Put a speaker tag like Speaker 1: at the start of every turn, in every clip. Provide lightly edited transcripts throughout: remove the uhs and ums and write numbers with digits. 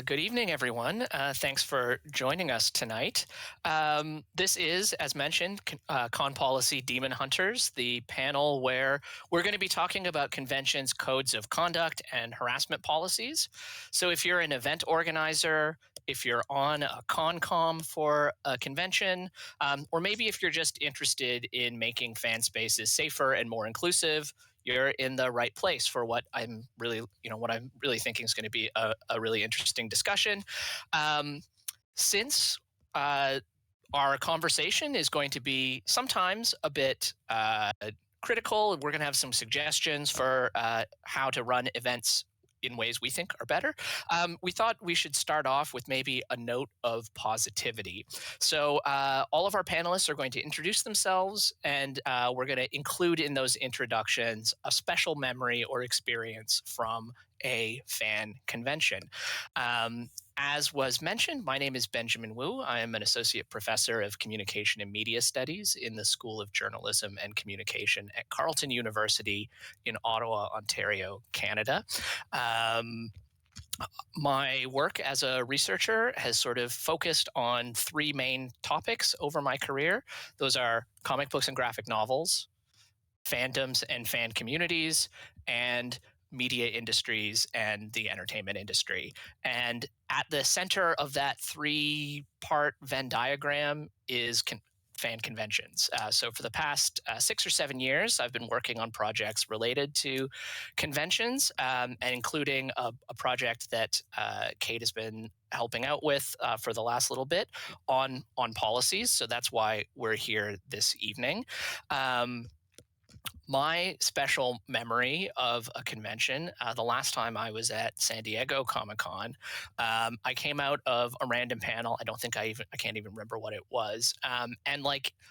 Speaker 1: Good evening, everyone. Thanks for joining us tonight. This is, as mentioned, Con Policy Demon Hunters, the panel where we're going to be talking about conventions, codes of conduct, and harassment policies. So if you're an event organizer, if you're on a con-com for a convention, or maybe if you're just interested in making fan spaces safer and more inclusive, you're in the right place for what I'm really thinking is going to be a really interesting discussion. Since our conversation is going to be sometimes a bit critical, we're going to have some suggestions for how to run events in ways we think are better. We thought we should start off with maybe a note of positivity. So all of our panelists are going to introduce themselves, and we're going to include in those introductions a special memory or experience from a fan convention. As was mentioned, my name is Benjamin Wu. I am an associate professor of communication and media studies in the School of Journalism and Communication at Carleton University in Ottawa, Ontario, Canada. My work as a researcher has sort of focused on three main topics over my career. Those are comic books and graphic novels, fandoms and fan communities, and media industries and the entertainment industry. And at the center of that three-part Venn diagram is fan conventions. So for the past 6 or 7 years, I've been working on projects related to conventions, and including a project that Kate has been helping out with for the last little bit on policies. So that's why we're here this evening. My special memory of a convention, the last time I was at San Diego Comic-Con, I came out of a random panel. I can't even remember what it was. And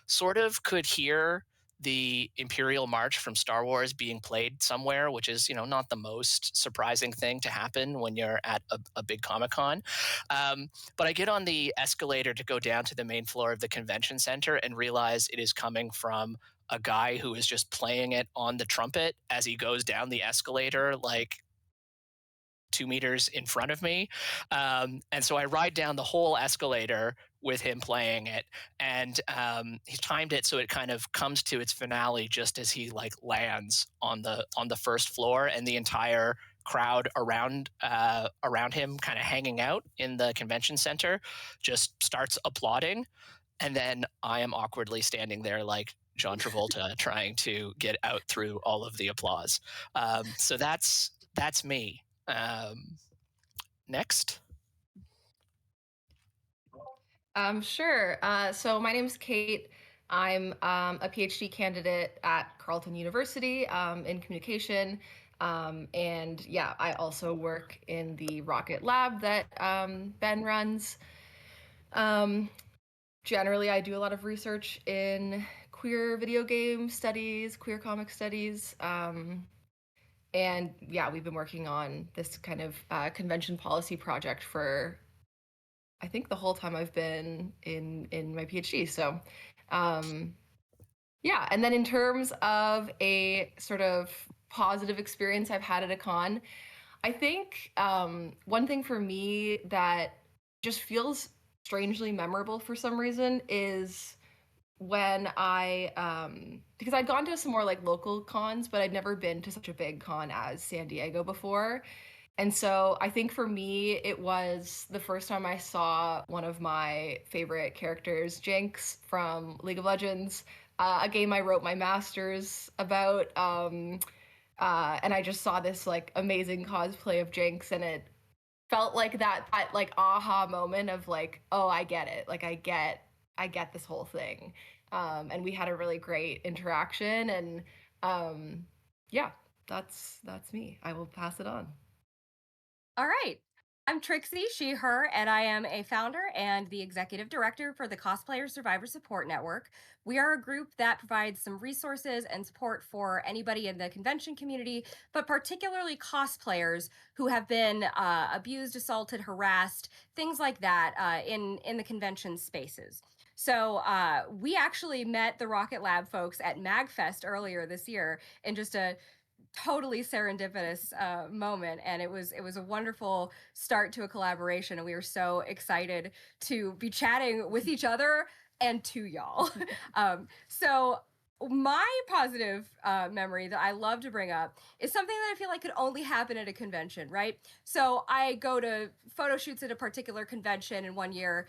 Speaker 1: sort of could hear the Imperial March from Star Wars being played somewhere, which is, not the most surprising thing to happen when you're at a big Comic-Con. But I get on the escalator to go down to the main floor of the convention center and realize it is coming from a guy who is just playing it on the trumpet as he goes down the escalator, 2 meters in front of me. And so I ride down the whole escalator with him playing it. And he timed it so it kind of comes to its finale just as he lands on the first floor, and the entire crowd around him, kind of hanging out in the convention center, just starts applauding. And then I am awkwardly standing there like John Travolta trying to get out through all of the applause. So that's me. Next.
Speaker 2: Sure. So my name is Kate. I'm a PhD candidate at Carleton University in communication. And yeah, I also work in the RoCCET Lab that Ben runs. Generally, I do a lot of research in queer video game studies, queer comic studies. And yeah, we've been working on this kind of convention policy project for, I think, the whole time I've been in my PhD. So yeah, and then in terms of a sort of positive experience I've had at a con, I think one thing for me that just feels strangely memorable for some reason is when because I'd gone to some more local cons, but I'd never been to such a big con as San Diego before. And so I think for me, it was the first time I saw one of my favorite characters, Jinx from League of Legends, a game I wrote my master's about. And I just saw this amazing cosplay of Jinx, and it felt like that aha moment of oh, I get it. I get this whole thing. And we had a really great interaction, and yeah, that's me. I will pass it on.
Speaker 3: All right. I'm Trickssi, she, her, and I am a founder and the executive director for the Cosplayer Survivor Support Network. We are a group that provides some resources and support for anybody in the convention community, but particularly cosplayers who have been abused, assaulted, harassed, things like that in the convention spaces. So we actually met the RoCCET Lab folks at MagFest earlier this year in just a totally serendipitous moment, and it was a wonderful start to a collaboration, and we were so excited to be chatting with each other and to y'all. So my positive memory that I love to bring up is something that I feel like could only happen at a convention, right? So I go to photo shoots at a particular convention in one year,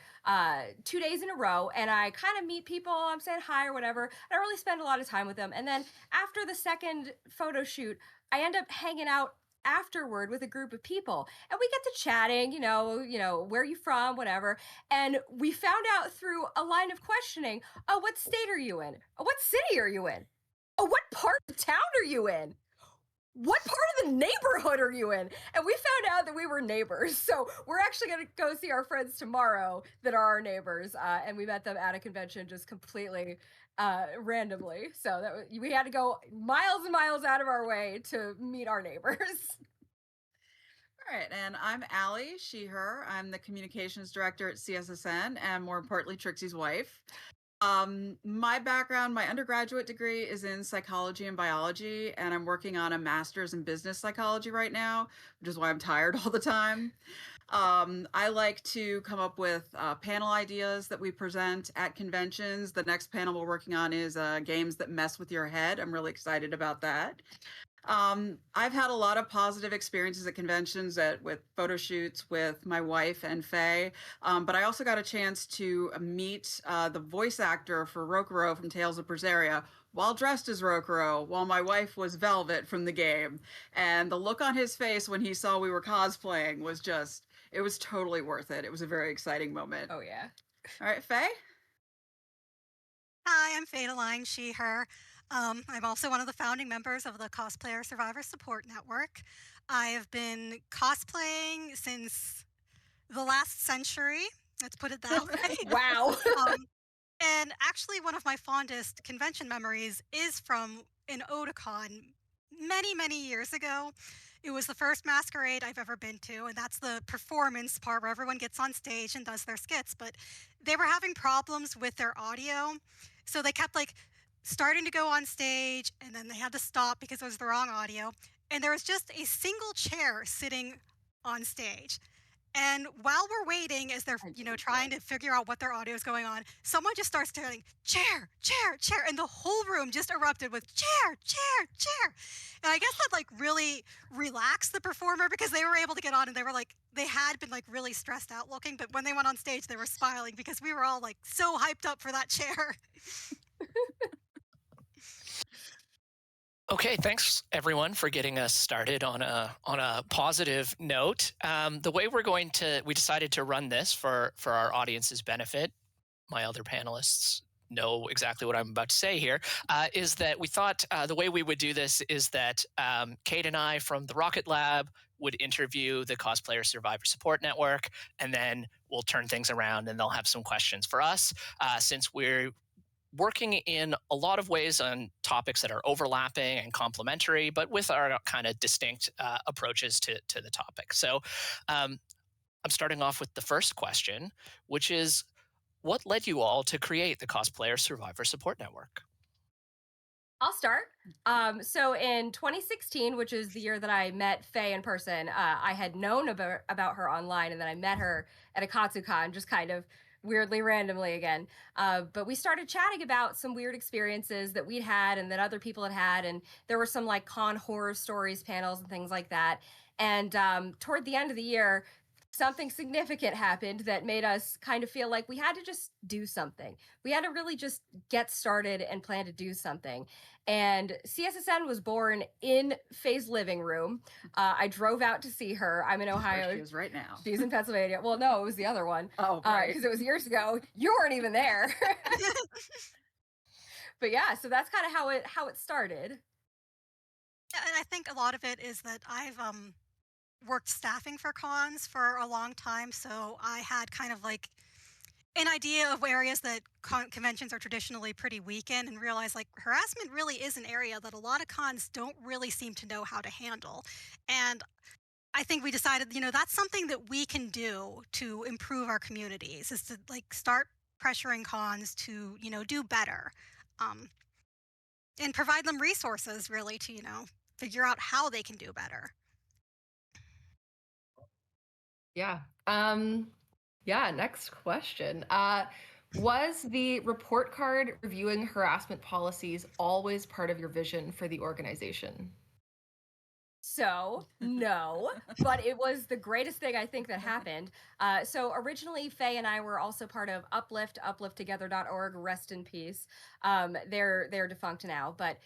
Speaker 3: 2 days in a row, and I kind of meet people, I'm saying hi or whatever. I don't really spend a lot of time with them. And then after the second photo shoot, I end up hanging out afterward with a group of people, and we get to chatting, where are you from, whatever. And we found out through a line of questioning, oh, what state are you in? Oh, what city are you in? Oh, what part of town are you in? What part of the neighborhood are you in? And we found out that we were neighbors. So we're actually going to go see our friends tomorrow that are our neighbors. And we met them at a convention just completely randomly. So we had to go miles and miles out of our way to meet our neighbors.
Speaker 4: All right, and I'm Allie, she, her. I'm the communications director at CSSN, and more importantly, Trixi's wife. My background, my undergraduate degree is in psychology and biology, and I'm working on a master's in business psychology right now, which is why I'm tired all the time. I like to come up with panel ideas that we present at conventions. The next panel we're working on is games that mess with your head. I'm really excited about that. I've had a lot of positive experiences at conventions with photo shoots with my wife and Faye, but I also got a chance to meet the voice actor for RoCCET from Tales of Berseria while dressed as RoCCET, while my wife was Velvet from the game. And the look on his face when he saw we were cosplaying was it was totally worth it. It was a very exciting moment.
Speaker 3: Oh, yeah.
Speaker 4: All right, Faye?
Speaker 5: Hi, I'm Fedchun, she, her. I'm also one of the founding members of the Cosplayer Survivor Support Network. I have been cosplaying since the last century, let's put it that way.
Speaker 3: Wow.
Speaker 5: And actually, one of my fondest convention memories is from an Otakon many, many years ago. It was the first masquerade I've ever been to, and that's the performance part where everyone gets on stage and does their skits. But they were having problems with their audio, so they kept starting to go on stage, and then they had to stop because it was the wrong audio. And there was just a single chair sitting on stage. And while we're waiting, as they're trying to figure out what their audio is going on, someone just starts saying, chair, chair, chair, and the whole room just erupted with chair, chair, chair. And I guess that really relaxed the performer because they were able to get on, and they had been really stressed out looking, but when they went on stage, they were smiling because we were all so hyped up for that chair.
Speaker 1: Okay, thanks everyone for getting us started on a positive note. The way we decided to run this for our audience's benefit, my other panelists know exactly what I'm about to say here, is that we thought the way we would do this is that Kate and I from the RoCCET Lab would interview the Cosplayer Survivor Support Network, and then we'll turn things around and they'll have some questions for us, since we're working in a lot of ways on topics that are overlapping and complementary, but with our kind of distinct approaches to the topic. So I'm starting off with the first question, which is, what led you all to create the Cosplayer Survivor Support Network?
Speaker 3: I'll start. So in 2016, which is the year that I met Faye in person, I had known about her online, and then I met her at a KatsuCon, just kind of weirdly randomly again. But we started chatting about some weird experiences that we'd had and that other people had had. And there were some con horror stories panels and things like that. And toward the end of the year, something significant happened that made us kind of feel like we had to just do something. We had to really just get started and plan to do something. And CSSN was born in Faye's living room. I drove out to see her. I'm in Ohio.
Speaker 4: Where she is right now.
Speaker 3: She's in Pennsylvania. Well, no, it was the other one.
Speaker 4: Oh, right.
Speaker 3: Because it was years ago. You weren't even there. But yeah, so that's kind of how it started.
Speaker 5: Yeah, and I think a lot of it is that I've worked staffing for cons for a long time, so I had kind of an idea of areas that conventions are traditionally pretty weak in, and realized harassment really is an area that a lot of cons don't really seem to know how to handle. And I think we decided, that's something that we can do to improve our communities, is to start pressuring cons to, do better, and provide them resources really to, figure out how they can do better.
Speaker 2: Yeah. Yeah, next question. Was the report card reviewing harassment policies always part of your vision for the organization?
Speaker 3: So, no, but it was the greatest thing I think that happened. So originally, Faye and I were also part of Uplift, uplifttogether.org, rest in peace. They're defunct now, but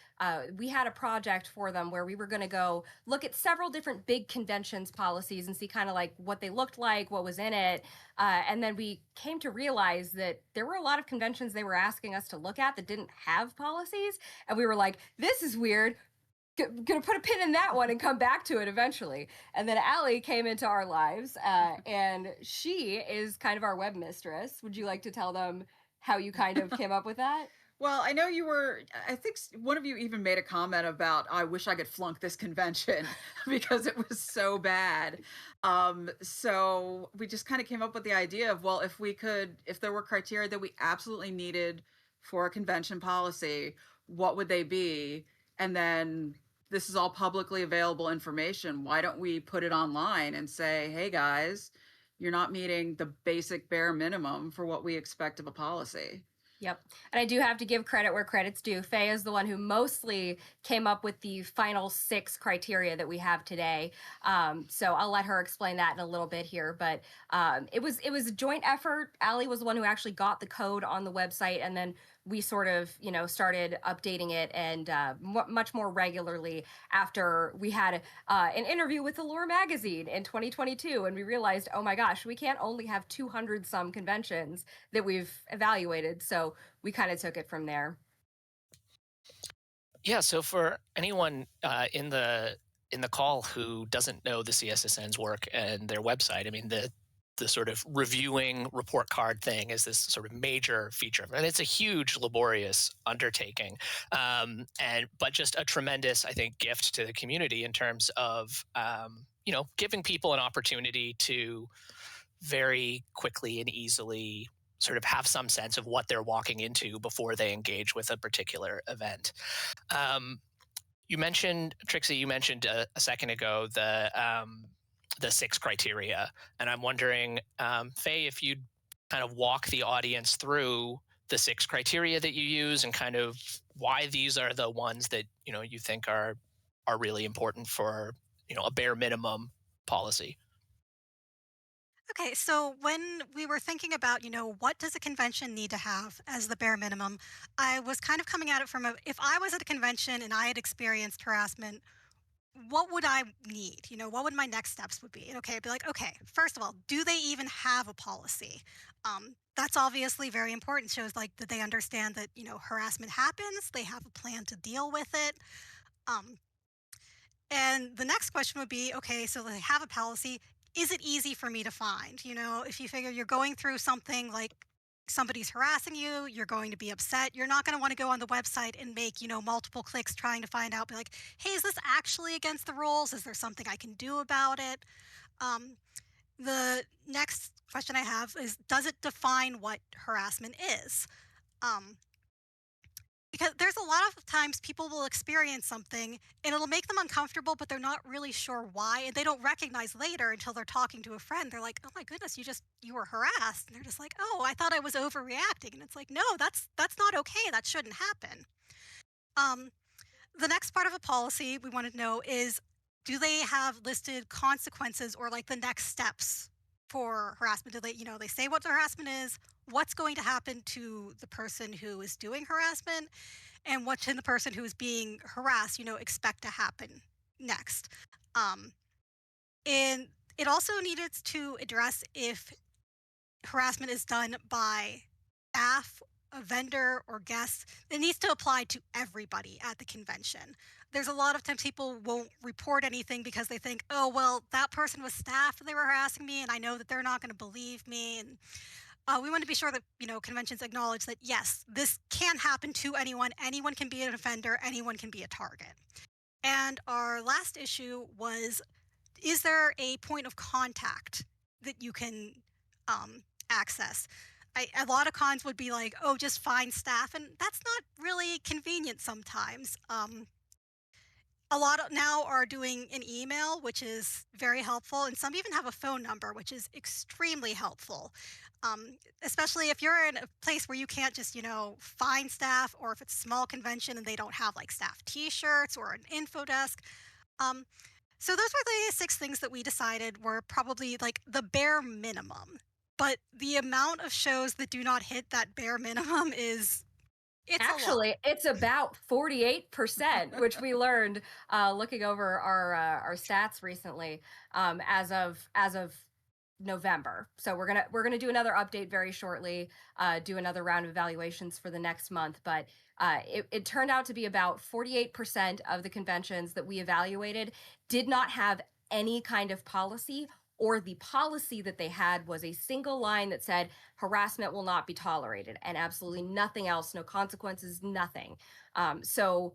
Speaker 3: we had a project for them where we were going to go look at several different big conventions policies and see kind of like what they looked like, what was in it. And then we came to realize that there were a lot of conventions they were asking us to look at that didn't have policies. And we were like, this is weird, gonna put a pin in that one and come back to it eventually. And then Allie came into our lives, and she is kind of our web mistress. Would you like to tell them how you kind of came up with that?
Speaker 4: Well, I know I think one of you even made a comment about, I wish I could flunk this convention because it was so bad. So we just kind of came up with the idea of, well, if there were criteria that we absolutely needed for a convention policy, what would they be? And then this is all publicly available information. Why don't we put it online and say, hey guys, you're not meeting the basic bare minimum for what we expect of a policy.
Speaker 3: Yep. And I do have to give credit where credit's due. Faye is the one who mostly came up with the final 6 criteria that we have today. So I'll let her explain that in a little bit here. But it was a joint effort. Allie was the one who actually got the code on the website, and then we sort of, started updating it and much more regularly after we had an interview with Allure magazine in 2022, and we realized, oh my gosh, we can't only have 200 some conventions that we've evaluated. So we kind of took it from there.
Speaker 1: Yeah. So for anyone in the call who doesn't know the CSSN's work and their website, I mean, the sort of reviewing report card thing is this sort of major feature, and it's a huge laborious undertaking, but just a tremendous, I think, gift to the community in terms of giving people an opportunity to very quickly and easily sort of have some sense of what they're walking into before they engage with a particular event. You mentioned, Trickssi, a second ago the 6 criteria, and I'm wondering, Faye, if you'd kind of walk the audience through the 6 criteria that you use and kind of why these are the ones that you think are really important for a bare minimum policy.
Speaker 5: Okay, so when we were thinking about, what does a convention need to have as the bare minimum, I was kind of coming at it from if I was at a convention and I had experienced harassment, what would I need? What would my next steps would be? Okay, I'd be like, okay, first of all, do they even have a policy? That's obviously very important. Shows like that they understand that, harassment happens, they have a plan to deal with it. Um, and the next question would be, okay, so they have a policy. Is it easy for me to find? If you figure you're going through something like somebody's harassing you, you're going to be upset. You're not going to want to go on the website and make, multiple clicks trying to find out, be like, hey, is this actually against the rules? Is there something I can do about it? The next question I have is, does it define what harassment is? Because there's a lot of times people will experience something and it'll make them uncomfortable, but they're not really sure why, and they don't recognize later until they're talking to a friend. They're like, oh my goodness, you were harassed, and they're just like, oh, I thought I was overreacting. And it's like, no, that's not okay, that shouldn't happen. The next part of a policy we want to know is, do they have listed consequences or like the next steps for harassment? Do they say what the harassment is, what's going to happen to the person who is doing harassment, and what can the person who is being harassed, expect to happen next? And it also needed to address if harassment is done by staff, a vendor, or guests. It needs to apply to everybody at the convention. There's a lot of times people won't report anything because they think, oh, well, that person was staff and they were harassing me, and I know that they're not going to believe me. And we want to be sure that conventions acknowledge that yes, this can happen to anyone. Anyone can be an offender. Anyone can be a target. And our last issue was, is there a point of contact that you can access? A lot of cons would be like, oh, just find staff, and that's not really convenient sometimes. A lot of now are doing an email, which is very helpful, and some even have a phone number, which is extremely helpful. Especially if you're in a place where you can't just, find staff, or if it's a small convention and they don't have like staff T-shirts or an info desk. Um, so those were the 6 things that we decided were probably like the bare minimum. But the amount of shows that do not hit that bare minimum it's a lot.
Speaker 3: Actually, it's about 48%, which we learned looking over our stats recently, as of November. So we're gonna do another update very shortly, do another round of evaluations for the next month. But it turned out to be about 48% of the conventions that we evaluated did not have any kind of policy, or the policy that they had was a single line that said harassment will not be tolerated, and absolutely nothing else, no consequences, nothing. So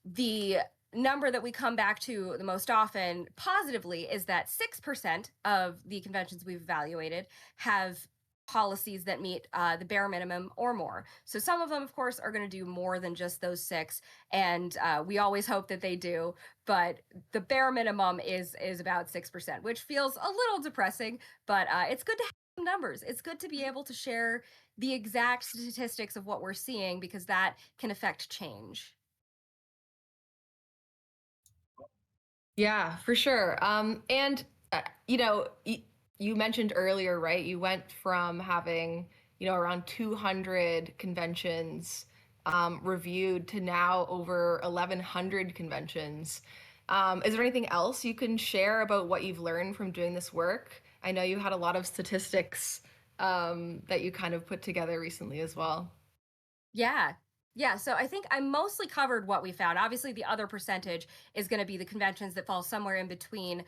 Speaker 3: the number that we come back to the most often positively is that 6% of the conventions we've evaluated have policies that meet the bare minimum or more. So some of them, of course, are going to do more than just those 6, and we always hope that they do. But the bare minimum is about 6%, which feels a little depressing. But it's good to have some numbers. It's good to be able to share the exact statistics of what we're seeing, because that can affect change.
Speaker 2: Yeah, for sure. And you mentioned earlier, right? You went from having, around 200 conventions reviewed to now over 1,100 conventions. Is there anything else you can share about what you've learned from doing this work? I know you had a lot of statistics that you kind of put together recently as well.
Speaker 3: Yeah, so I think I mostly covered what we found. Obviously, the other percentage is going to be the conventions that fall somewhere in between.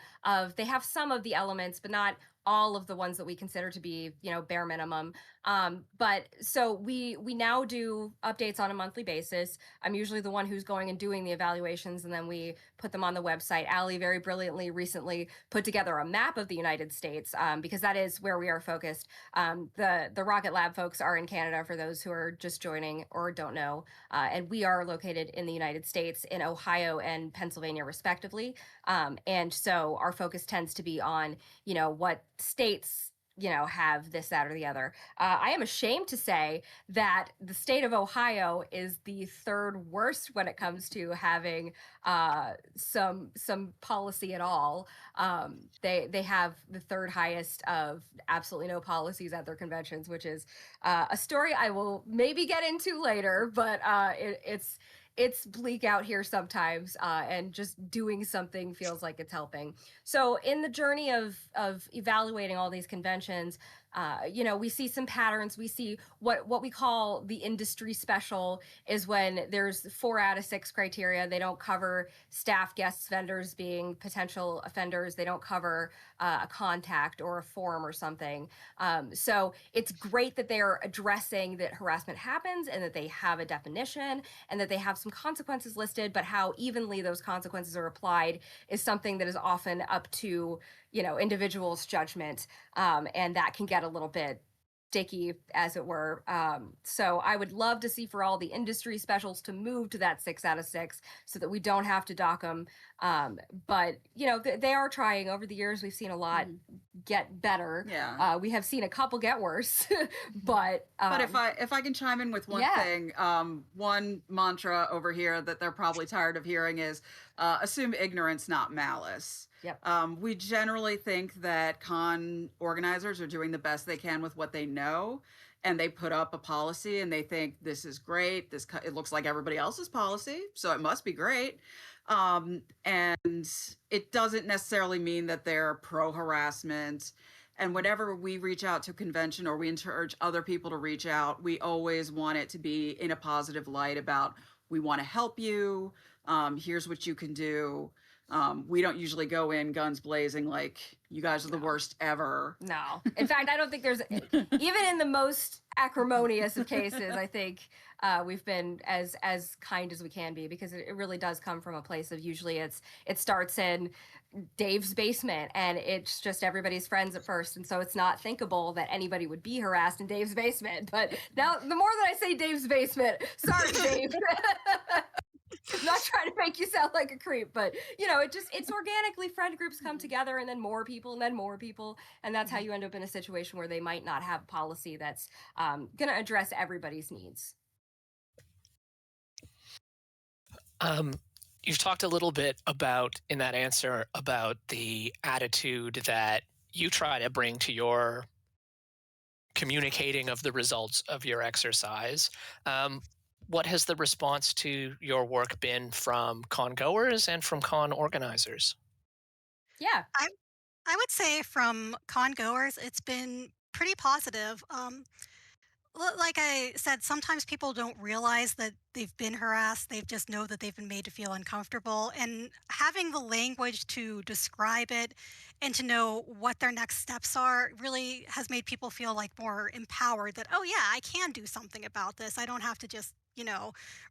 Speaker 3: They have some of the elements, but not all of the ones that we consider to be, bare minimum. But so we now do updates on a monthly basis. I'm usually the one who's going and doing the evaluations, and then we put them on the website. Allie very brilliantly recently put together a map of the United States, because that is where we are focused. The RoCCET Lab folks are in Canada, for those who are just joining or don't know, and we are located in the United States, in Ohio and Pennsylvania, respectively. And so our focus tends to be on, what states have this, that, or the other. I am ashamed to say that the state of Ohio is the 3rd worst when it comes to having some policy at all. They have the 3rd highest of absolutely no policies at their conventions, which is a story I will maybe get into later. But it's bleak out here sometimes, and just doing something feels like it's helping. So in the journey of evaluating all these conventions, we see some patterns. We see what we call the industry special is when there's 4 out of 6 criteria. They don't cover staff, guests, vendors being potential offenders. They don't cover a contact or a form or something. So it's great that they are addressing that harassment happens, and that they have a definition, and that they have some consequences listed. But how evenly those consequences are applied is something that is often up to individuals' judgment, and that can get a little bit sticky, as it were. So I would love to see for all the industry specials to move to that 6 out of 6, so that we don't have to dock them. But they are trying. Over the years, we've seen a lot get better.
Speaker 4: Yeah.
Speaker 3: We have seen a couple get worse. But
Speaker 4: if I can chime in with one thing, one mantra over here that they're probably tired of hearing is assume ignorance, not malice.
Speaker 3: Yep.
Speaker 4: We generally think that con organizers are doing the best they can with what they know, and they put up a policy and they think this is great. It looks like everybody else's policy, so it must be great. And it doesn't necessarily mean that they're pro-harassment. And whenever we reach out to a convention, or we encourage other people to reach out, we always want it to be in a positive light about, we want to help you. Here's what you can do. We don't usually go in guns blazing like, you guys are the worst ever.
Speaker 3: No. In fact, I don't think there's, even in the most acrimonious of cases, I think we've been as kind as we can be, because it really does come from a place of, usually it starts in Dave's basement, and it's just everybody's friends at first. And so it's not thinkable that anybody would be harassed in Dave's basement. But now, the more that I say Dave's basement, sorry, Dave. Not trying to make you sound like a creep, but it's organically friend groups come together, and then more people, and then more people, and that's how you end up in a situation where they might not have policy that's going to address everybody's needs.
Speaker 1: You've talked a little bit about, in that answer, about the attitude that you try to bring to your communicating of the results of your exercise. What has the response to your work been from con goers and from con organizers?
Speaker 3: Yeah.
Speaker 5: I would say from con goers, it's been pretty positive. Like I said, sometimes people don't realize that they've been harassed. They just know that they've been made to feel uncomfortable. And having the language to describe it and to know what their next steps are really has made people feel like more empowered that, oh, yeah, I can do something about this. I don't have to just,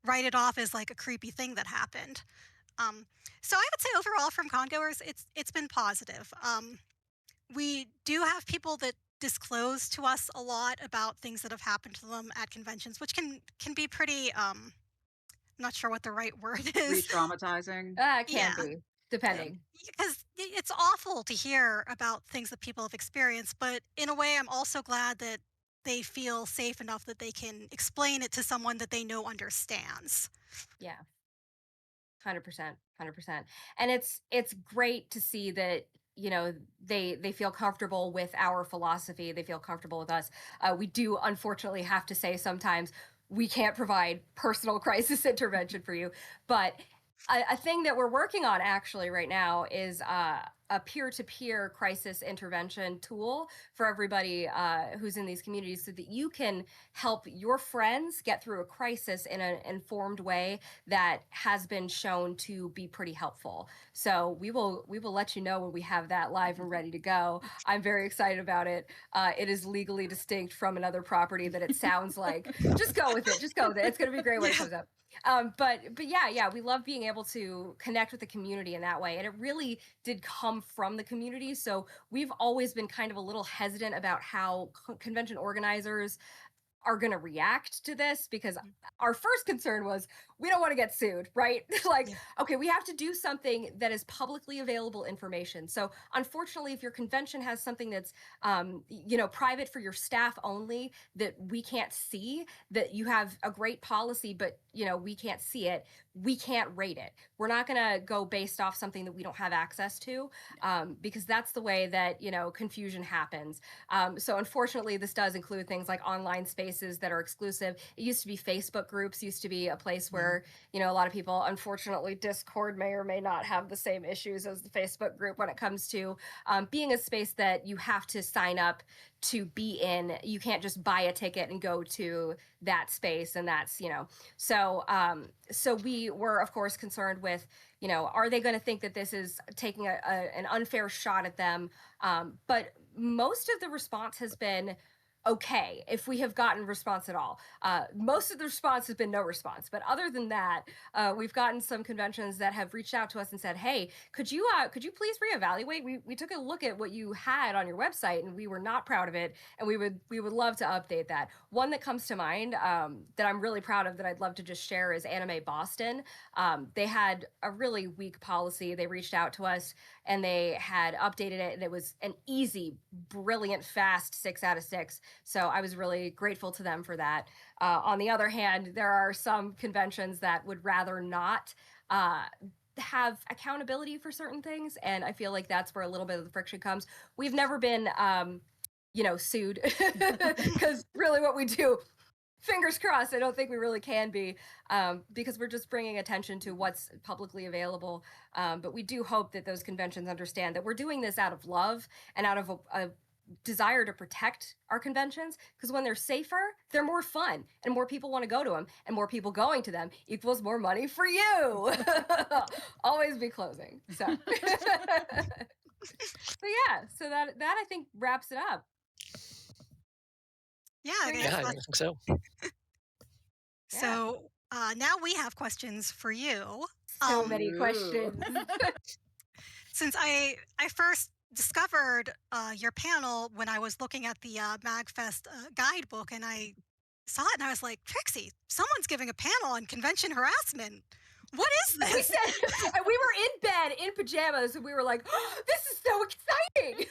Speaker 5: write it off as like a creepy thing that happened. Um, so I would say overall from congoers, it's been positive. We do have people that disclose to us a lot about things that have happened to them at conventions, which can be pretty I'm not sure what the right word is.
Speaker 4: Re-traumatizing.
Speaker 3: It can
Speaker 5: Yeah.
Speaker 3: be, depending.
Speaker 5: Because it's awful to hear about things that people have experienced, but in a way I'm also glad that they feel safe enough that they can explain it to someone that they know understands.
Speaker 3: Yeah. 100%. 100%. And it's great to see that they feel comfortable with our philosophy. They feel comfortable with us. We do unfortunately have to say sometimes we can't provide personal crisis intervention for you, but a thing that we're working on actually right now is a peer-to-peer crisis intervention tool for everybody who's in these communities, so that you can help your friends get through a crisis in an informed way that has been shown to be pretty helpful. So we will let you know when we have that live and ready to go. I'm very excited about it. It is legally distinct from another property that it sounds like. Just go with it. Just go with it. It's going to be great when it comes up. But yeah, we love being able to connect with the community in that way, and it really did come from the community. So we've always been kind of a little hesitant about how convention organizers are going to react to this, because our first concern was we don't want to get sued, right? Like, okay, we have to do something that is publicly available information. So unfortunately, if your convention has something that's private for your staff only, that we can't see, that you have a great policy but we can't see it, we can't rate it. We're not going to go based off something that we don't have access to, because that's the way that confusion happens. So unfortunately, this does include things like online spaces that are exclusive. It used to be Facebook groups, used to be a place where a lot of people, unfortunately, Discord may or may not have the same issues as the Facebook group when it comes to being a space that you have to sign up to be in. You can't just buy a ticket and go to that space, and that's so we were of course concerned with are they going to think that this is taking an unfair shot at them, but most of the response has been okay, if we have gotten response at all. Most of the response has been no response, but other than that, we've gotten some conventions that have reached out to us and said, hey, could you please reevaluate? We took a look at what you had on your website and we were not proud of it, and we would love to update that. One that comes to mind that I'm really proud of that I'd love to just share is Anime Boston. They had a really weak policy. They reached out to us and they had updated it, and it was an easy, brilliant, fast 6 out of 6. So I was really grateful to them for that. On the other hand, there are some conventions that would rather not have accountability for certain things, and I feel like that's where a little bit of the friction comes. We've never been sued, because really what we do, fingers crossed, I don't think we really can be, because we're just bringing attention to what's publicly available. But we do hope that those conventions understand that we're doing this out of love and out of a desire to protect our conventions, because when they're safer, they're more fun and more people want to go to them, and more people going to them equals more money for you. Always be closing. So so that I think wraps it up.
Speaker 5: Yeah,
Speaker 1: I think so.
Speaker 5: So now we have questions for you.
Speaker 3: So many questions.
Speaker 5: Since I first discovered your panel when I was looking at the MagFest guidebook, and I saw it and I was like, Trickssi, someone's giving a panel on convention harassment. What is
Speaker 3: We
Speaker 5: this?
Speaker 3: said, and we were in bed in pajamas, and we were like, oh, "This is so exciting!"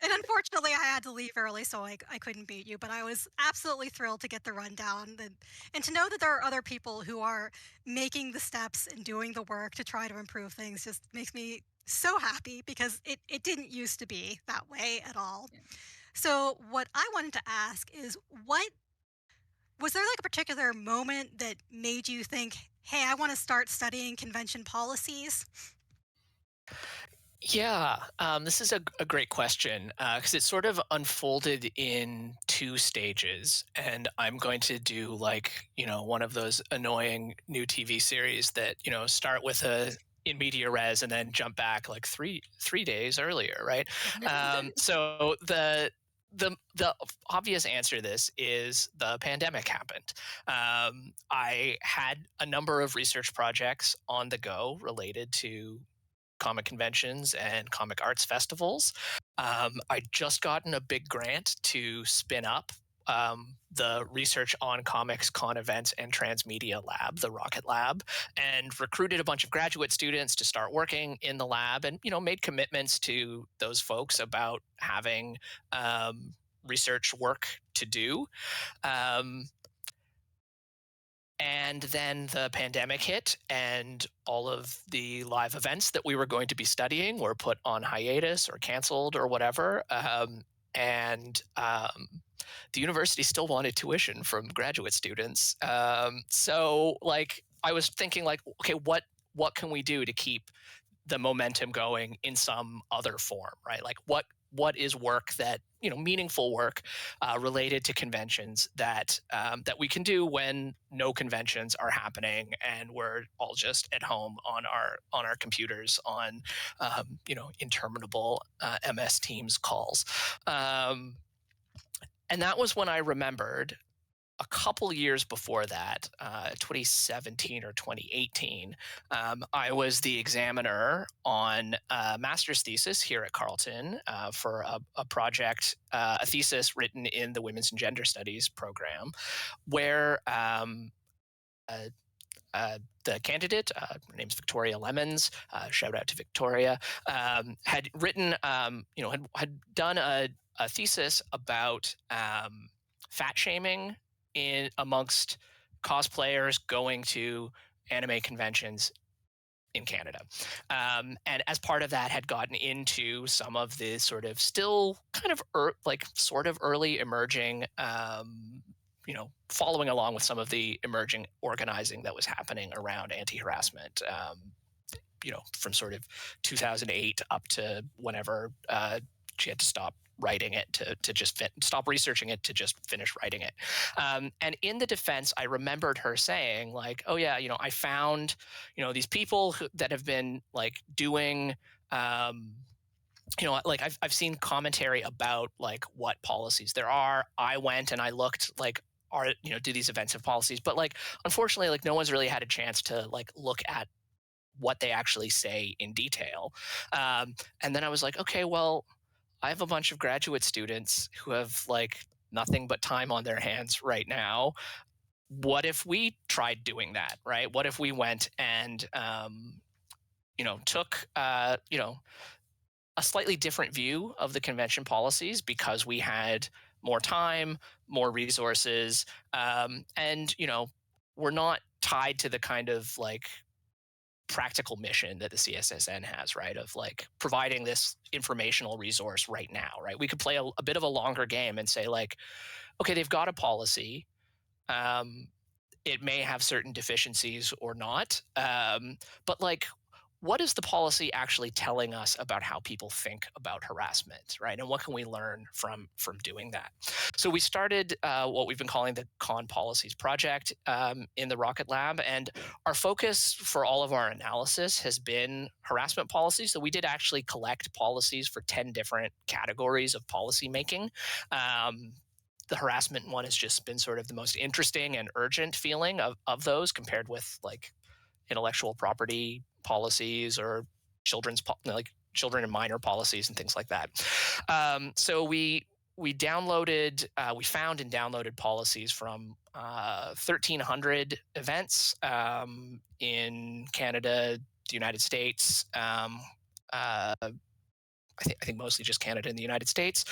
Speaker 5: And unfortunately, I had to leave early, so I couldn't beat you. But I was absolutely thrilled to get the rundown and to know that there are other people who are making the steps and doing the work to try to improve things just makes me so happy because it didn't used to be that way at all.
Speaker 4: Yeah.
Speaker 5: So, what I wanted to ask is what was there like a particular moment that made you think, hey, I want to start studying convention policies?
Speaker 1: Yeah, this is a great question because it sort of unfolded in two stages, and I'm going to do like one of those annoying new TV series that start with a in media res and then jump back like three days earlier, right? So the obvious answer to this is the pandemic happened. I had a number of research projects on the go related to comic conventions and comic arts festivals. I just gotten a big grant to spin up the Research on Comics Con Events and Transmedia Lab, the RoCCET Lab, and recruited a bunch of graduate students to start working in the lab, and made commitments to those folks about having research work to do. Um, and then the pandemic hit, and all of the live events that we were going to be studying were put on hiatus or canceled or whatever. And the university still wanted tuition from graduate students. So, like, I was thinking, like, okay, what can we do to keep the momentum going in some other form, right? Like, what is work that meaningful work related to conventions that we can do when no conventions are happening and we're all just at home on our computers on interminable MS Teams calls. And that was when I remembered a couple years before that, 2017 or 2018, I was the examiner on a master's thesis here at Carleton for a project, a thesis written in the Women's and Gender Studies program, where the candidate, her name's Victoria Lemons, shout out to Victoria, had written, had done a thesis about fat shaming amongst cosplayers going to anime conventions in Canada. And as part of that, had gotten into some of the sort of still kind of sort of early emerging, following along with some of the emerging organizing that was happening around anti-harassment, from sort of 2008 up to whenever she had to stop writing it to just stop researching it to just finish writing it. And in the defense, I remembered her saying, like, oh yeah, I found these people that have been like doing like I've seen commentary about like what policies there are. I went and I looked, like, do these events have policies? But like, unfortunately, like, no one's really had a chance to like look at what they actually say in detail. And then I was like, okay, well, I have a bunch of graduate students who have like nothing but time on their hands right now. What if we tried doing that, right? What if we went and took a slightly different view of the convention policies because we had more time, more resources, and we're not tied to the kind of like practical mission that the CSSN has, right? Of like providing this informational resource right now, right? We could play a bit of a longer game and say, like, okay, they've got a policy. It may have certain deficiencies or not, but like, what is the policy actually telling us about how people think about harassment, right? And what can we learn from doing that? So we started what we've been calling the Con Policies Project in the RoCCET Lab, and our focus for all of our analysis has been harassment policies. So we did actually collect policies for 10 different categories of policymaking. The harassment one has just been sort of the most interesting and urgent feeling of those, compared with like intellectual property policies or children and minor policies and things like that. So we we found and downloaded policies from 1,300 events in Canada, the United States. I think mostly just Canada and the United States,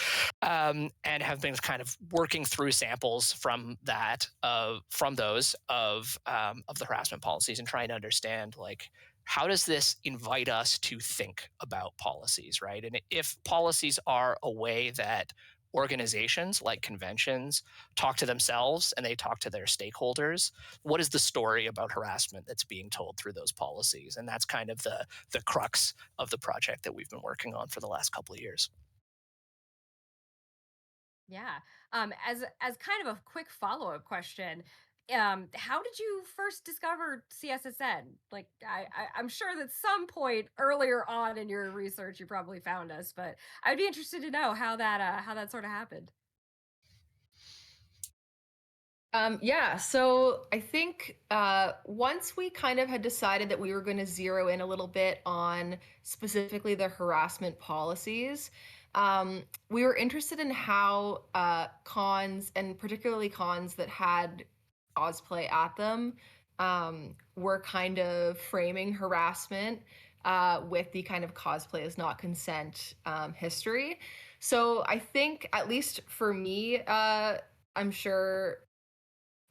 Speaker 1: and have been kind of working through samples from those of the harassment policies and trying to understand, like, how does this invite us to think about policies, right? And if policies are a way that organizations like conventions talk to themselves and they talk to their stakeholders, what is the story about harassment that's being told through those policies? And that's kind of the crux of the project that we've been working on for the last couple of years.
Speaker 3: Yeah. As kind of a quick follow-up question, how did you first discover CSSN? Like, I'm sure that some point earlier on in your research you probably found us, but I'd be interested to know how that sort of happened.
Speaker 2: Yeah, so I think once we kind of had decided that we were going to zero in a little bit on specifically the harassment policies, we were interested in how cons, and particularly cons that had cosplay at them, were kind of framing harassment with the kind of cosplay is not consent history. So I think, at least for me, I'm sure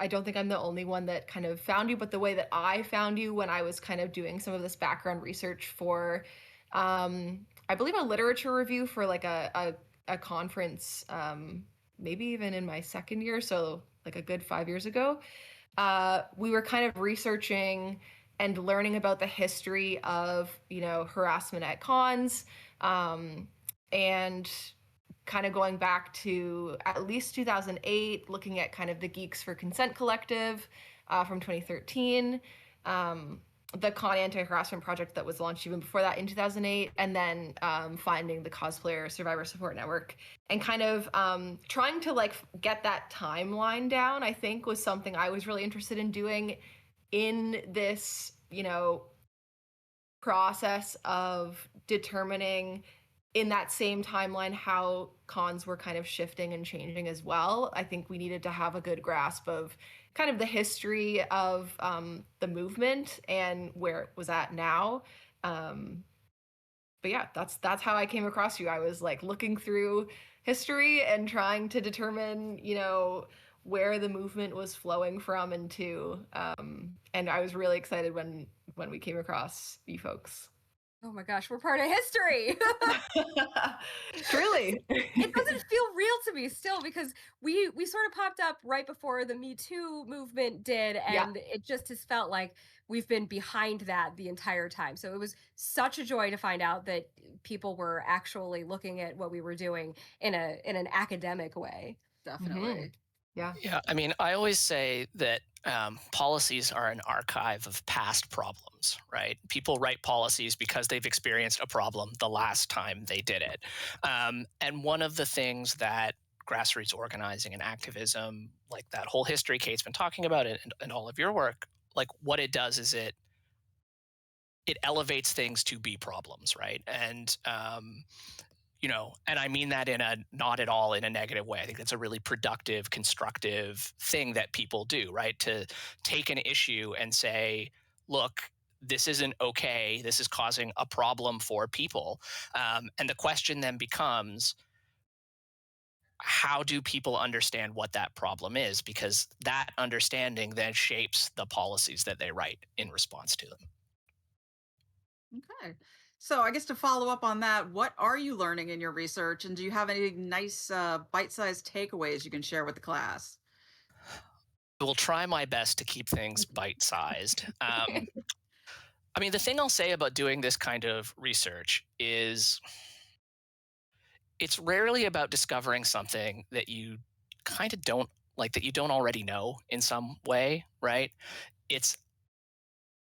Speaker 2: I don't think I'm the only one that kind of found you, but the way that I found you when I was kind of doing some of this background research for, I believe, a literature review for like a conference, maybe even in my second year, so like a good 5 years ago, we were kind of researching and learning about the history of, harassment at cons, and kind of going back to at least 2008, looking at kind of the Geeks for Consent Collective from 2013, the Con Anti-Harassment Project that was launched even before that in 2008, and then finding the Cosplayer Survivor Support Network, and kind of trying to like get that timeline down, I think was something I was really interested in doing in this, process of determining in that same timeline how cons were kind of shifting and changing as well. I think we needed to have a good grasp of kind of the history of the movement and where it was at now. But yeah, that's how I came across you. I was like looking through history and trying to determine, where the movement was flowing from and to. And I was really excited when we came across you folks.
Speaker 3: Oh my gosh, we're part of history.
Speaker 2: Truly.
Speaker 3: It doesn't feel real to me still, because we sort of popped up right before the Me Too movement did, and it just has felt like we've been behind that the entire time. So it was such a joy to find out that people were actually looking at what we were doing in an academic way.
Speaker 4: Definitely.
Speaker 2: Yeah.
Speaker 1: Yeah, I mean, I always say that policies are an archive of past problems, right? People write policies because they've experienced a problem the last time they did it. And one of the things that grassroots organizing and activism, like that whole history Kate's been talking about, and all of your work, like what it does is it elevates things to be problems, right? And and I mean that in a not at all in a negative way. I think that's a really productive, constructive thing that people do, right? To take an issue and say, look, this isn't okay. This is causing a problem for people. And the question then becomes, how do people understand what that problem is? Because that understanding then shapes the policies that they write in response to them.
Speaker 4: Okay. So I guess to follow up on that, what are you learning in your research? And do you have any nice bite-sized takeaways you can share with the class?
Speaker 1: I will try my best to keep things bite-sized. I mean, the thing I'll say about doing this kind of research is it's rarely about discovering something that you kind of don't like, that you don't already know in some way, right? It's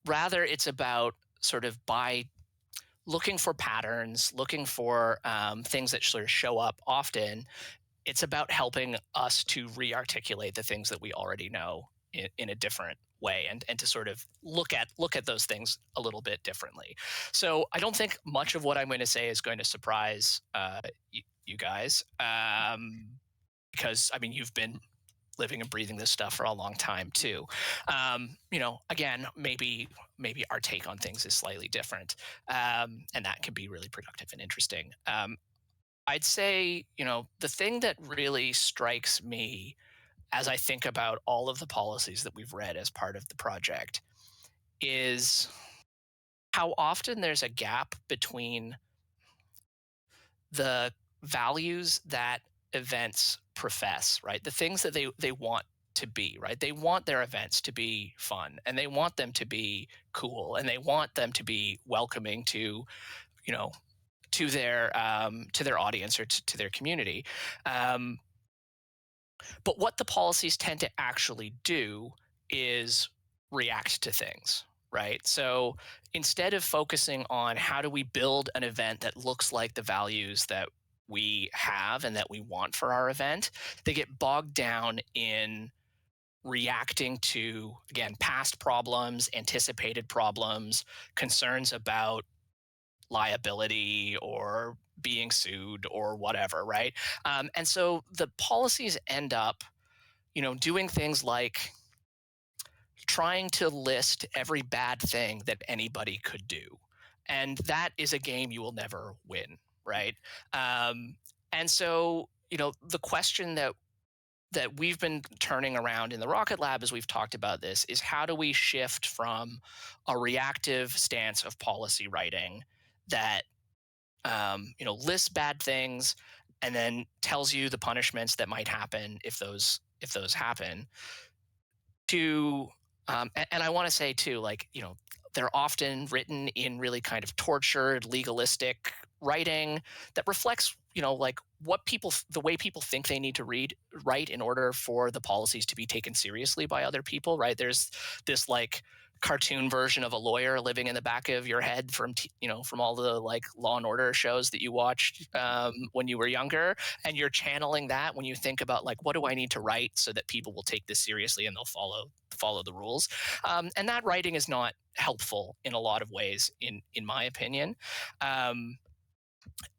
Speaker 1: about sort of by looking for patterns, looking for things that sort of show up often. It's about helping us to re-articulate the things that we already know in a different way, and to sort of look at those things a little bit differently. So I don't think much of what I'm going to say is going to surprise you guys. because I mean, you've been living and breathing this stuff for a long time too. Again, maybe our take on things is slightly different, and that can be really productive and interesting. I'd say, the thing that really strikes me as I think about all of the policies that we've read as part of the project is how often there's a gap between the values that events profess, right? The things that they want to be, right? They want their events to be fun, and they want them to be cool, and they want them to be welcoming to, you know, to their audience or to their community. Um, but what the policies tend to actually do is react to things, right? So instead of focusing on how do we build an event that looks like the values that we have and that we want for our event, they get bogged down in reacting to, again, past problems, anticipated problems, concerns about liability or being sued or whatever, right? And so the policies end up, doing things like trying to list every bad thing that anybody could do. And that is a game you will never win, right? And so, the question that we've been turning around in the RoCCET Lab as we've talked about this is how do we shift from a reactive stance of policy writing that lists bad things and then tells you the punishments that might happen if those happen to and I want to say too, like, they're often written in really kind of tortured, legalistic writing that reflects, like the way people think they need to write in order for the policies to be taken seriously by other people, right? There's this like cartoon version of a lawyer living in the back of your head from from all the like Law and Order shows that you watched when you were younger, and you're channeling that when you think about like, what do I need to write so that people will take this seriously and they'll follow the rules, and that writing is not helpful in a lot of ways in my opinion.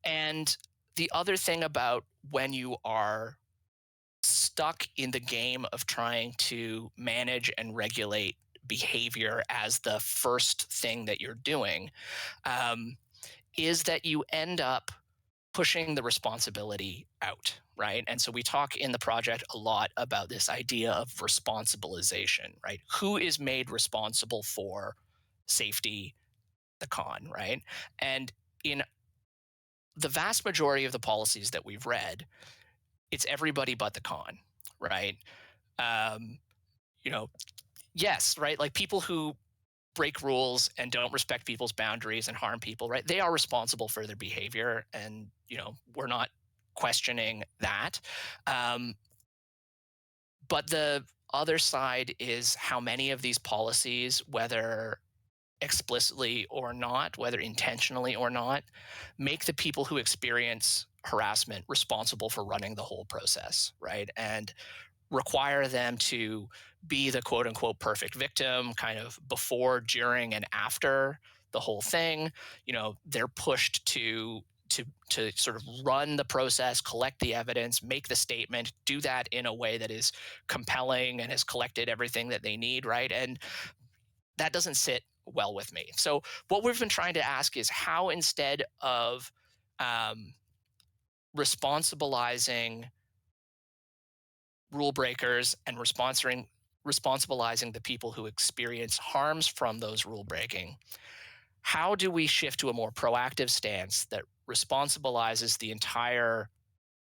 Speaker 1: And the other thing about when you are stuck in the game of trying to manage and regulate behavior as the first thing that you're doing, is that you end up pushing the responsibility out, right? And so we talk in the project a lot about this idea of responsibilization, right? Who is made responsible for safety, the con, right? And in the vast majority of the policies that we've read, it's everybody but the con, right? Um, yes, right? Like people who break rules and don't respect people's boundaries and harm people, right? They are responsible for their behavior, and we're not questioning that. But the other side is how many of these policies, whether explicitly or not, whether intentionally or not, make the people who experience harassment responsible for running the whole process, right? And require them to be the quote unquote perfect victim kind of before, during, and after the whole thing. They're pushed to sort of run the process, collect the evidence, make the statement, do that in a way that is compelling and has collected everything that they need, right? And that doesn't sit well with me. So what we've been trying to ask is how, instead of responsibilizing rule breakers and responsibilizing the people who experience harms from those rule breaking, how do we shift to a more proactive stance that responsibilizes the entire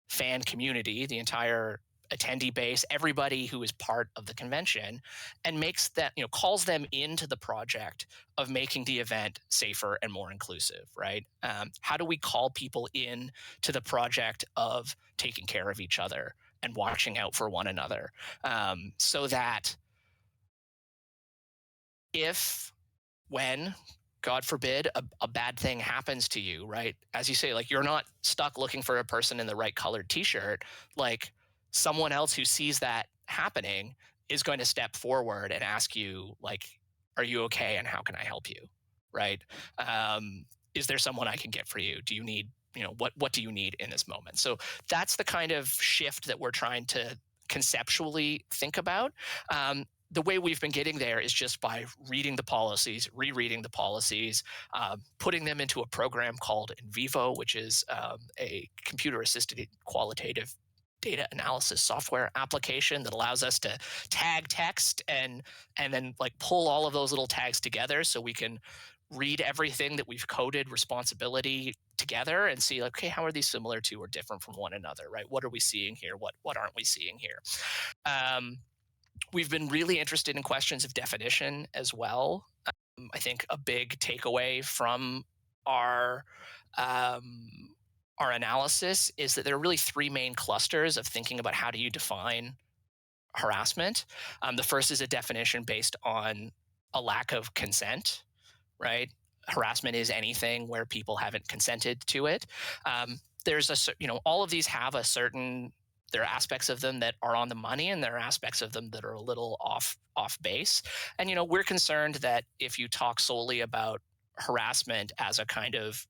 Speaker 1: fan community, the entire attendee base, everybody who is part of the convention, and makes that, calls them into the project of making the event safer and more inclusive, right? How do we call people in to the project of taking care of each other and watching out for one another, so that when, God forbid, a bad thing happens to you, right? As you say, like, you're not stuck looking for a person in the right colored t-shirt. Like, someone else who sees that happening is going to step forward and ask you, like, are you okay? And how can I help you? Right? Is there someone I can get for you? Do you need what do you need in this moment? So that's the kind of shift that we're trying to conceptually think about. The way we've been getting there is just by reading the policies, rereading the policies, putting them into a program called NVivo, which is a computer-assisted qualitative data analysis software application that allows us to tag text and then like pull all of those little tags together so we can read everything that we've coded responsibility together and see like, okay, how are these similar to or different from one another, right? What are we seeing here? What aren't we seeing here? We've been really interested in questions of definition as well. I think a big takeaway from our our analysis is that there are really three main clusters of thinking about how do you define harassment. The first is a definition based on a lack of consent, right? Harassment is anything where people haven't consented to it. There's all of these have a certain, there are aspects of them that are on the money and there are aspects of them that are a little off base. And we're concerned that if you talk solely about harassment as a kind of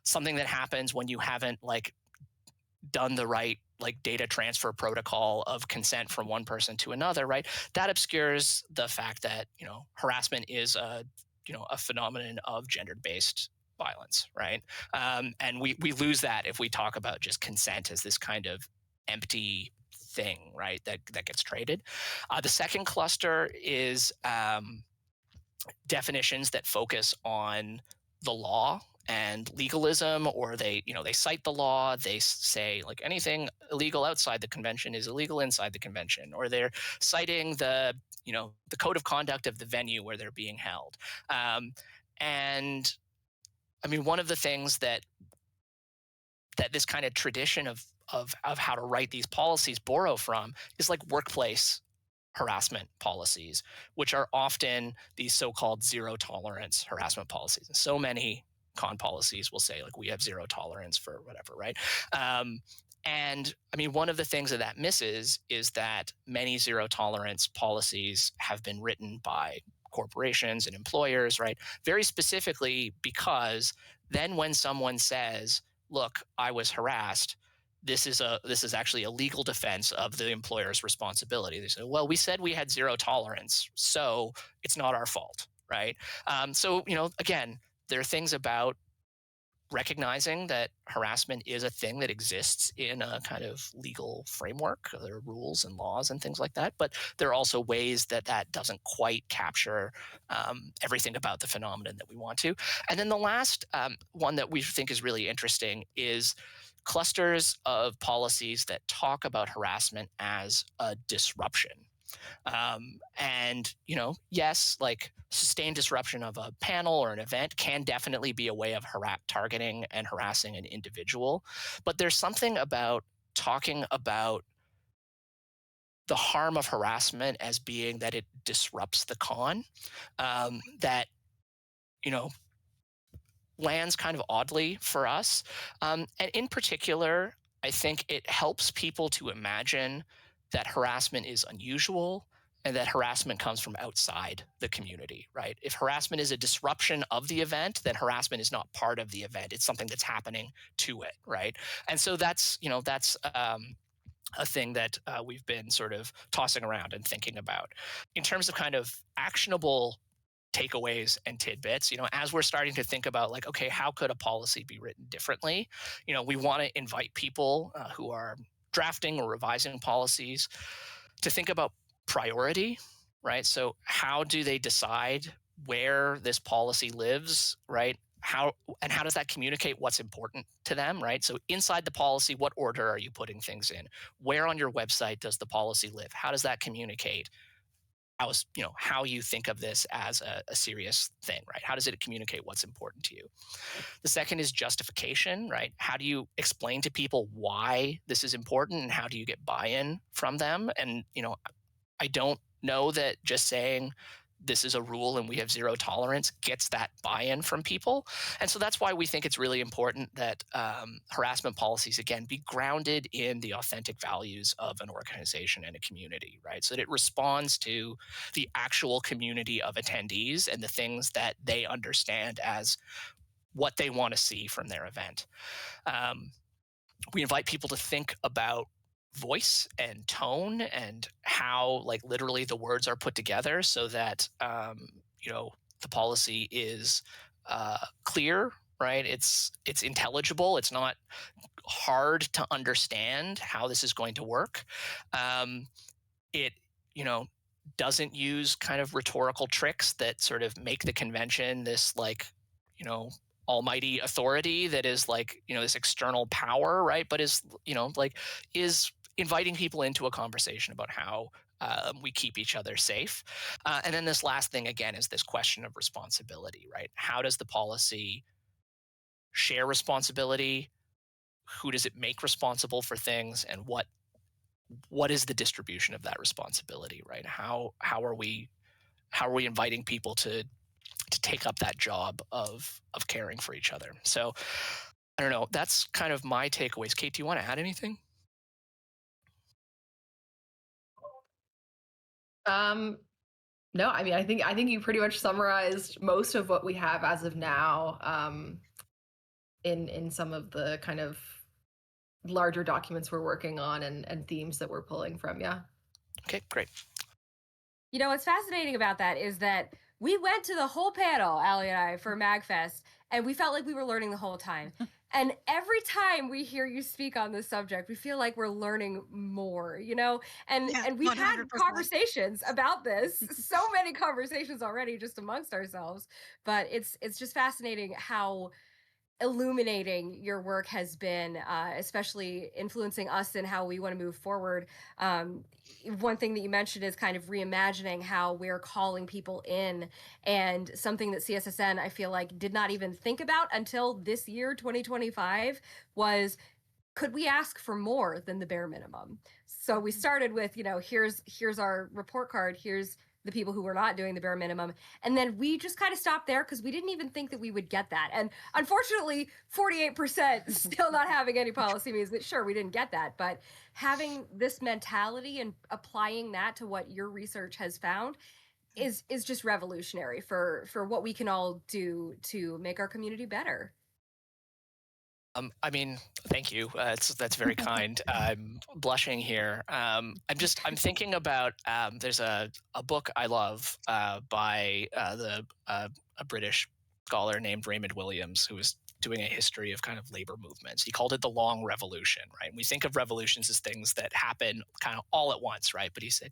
Speaker 1: something that happens when you haven't like done the right like data transfer protocol of consent from one person to another, right? That obscures the fact that harassment is a phenomenon of gender-based violence, right? And we lose that if we talk about just consent as this kind of empty thing, right? That gets traded. The second cluster is definitions that focus on the law and legalism, or they cite the law. They say like anything illegal outside the convention is illegal inside the convention, or they're citing the code of conduct of the venue where they're being held. And I mean, one of the things that this kind of tradition of how to write these policies borrow from is like workplace harassment policies, which are often these so-called zero tolerance harassment policies. And so many con policies will say like we have zero tolerance for whatever, right? And I mean, one of the things that misses is that many zero tolerance policies have been written by corporations and employers, right? Very specifically because then when someone says, look, I was harassed, this is actually a legal defense of the employer's responsibility. They say, well, we said we had zero tolerance, so it's not our fault, right? So, again, there are things about recognizing that harassment is a thing that exists in a kind of legal framework. There are rules and laws and things like that, but there are also ways that doesn't quite capture everything about the phenomenon that we want to. And then the last one that we think is really interesting is clusters of policies that talk about harassment as a disruption. And yes, like sustained disruption of a panel or an event can definitely be a way of targeting and harassing an individual. But there's something about talking about the harm of harassment as being that it disrupts the con, that lands kind of oddly for us. And in particular, I think it helps people to imagine that harassment is unusual and that harassment comes from outside the community, right? If harassment is a disruption of the event, then harassment is not part of the event. It's something that's happening to it, right? And so that's a thing that we've been sort of tossing around and thinking about. In terms of kind of actionable takeaways and tidbits, as we're starting to think about like, okay, how could a policy be written differently? We want to invite people who are drafting or revising policies to think about priority, right? So how do they decide where this policy lives, right? How does that communicate what's important to them, right? So inside the policy, what order are you putting things in? Where on your website does the policy live? How does that communicate how you think of this as a serious thing, right? How does it communicate what's important to you? The second is justification, right? How do you explain to people why this is important and how do you get buy-in from them? And, I don't know that just saying this is a rule and we have zero tolerance gets that buy-in from people. And so that's why we think it's really important that harassment policies, again, be grounded in the authentic values of an organization and a community, right? So that it responds to the actual community of attendees and the things that they understand as what they want to see from their event. We invite people to think about voice and tone and how, like, literally the words are put together so that the policy is clear, right? It's intelligible. It's not hard to understand how this is going to work. It doesn't use kind of rhetorical tricks that sort of make the convention this, like, almighty authority that is, like, this external power, right? But is inviting people into a conversation about how we keep each other safe. And then this last thing again is this question of responsibility, right? How does the policy share responsibility? Who does it make responsible for things, and what is the distribution of that responsibility, right? How are we inviting people to take up that job of caring for each other? So I don't know, that's kind of my takeaways. Kate, do you want to add anything?
Speaker 2: No, I mean, I think you pretty much summarized most of what we have as of now, in some of the kind of larger documents we're working on and themes that we're pulling from. Yeah.
Speaker 1: Okay, great.
Speaker 3: What's fascinating about that is that we went to the whole panel, Allie and I, for MagFest, and we felt like we were learning the whole time. And every time we hear you speak on this subject, we feel like we're learning more, and
Speaker 5: Yeah,
Speaker 3: and we've had
Speaker 5: 100%.
Speaker 3: conversations about this, so many conversations already just amongst ourselves. But it's just fascinating how illuminating your work has been, especially influencing us and how we want to move forward. One thing that you mentioned is kind of reimagining how we're calling people in, and something that CSSN, I feel like, did not even think about until this year, 2025, was, could we ask for more than the bare minimum? So we started with, here's our report card, here's the people who were not doing the bare minimum. And then we just kind of stopped there because we didn't even think that we would get that. And unfortunately, 48% still not having any policy means that, sure, we didn't get that. But having this mentality and applying that to what your research has found is just revolutionary for what we can all do to make our community better.
Speaker 1: I mean, thank you. That's very kind. I'm blushing here. I'm thinking about, there's a book I love by a British scholar named Raymond Williams, who was doing a history of kind of labor movements. He called it the Long Revolution, right? And we think of revolutions as things that happen kind of all at once, right? But he said,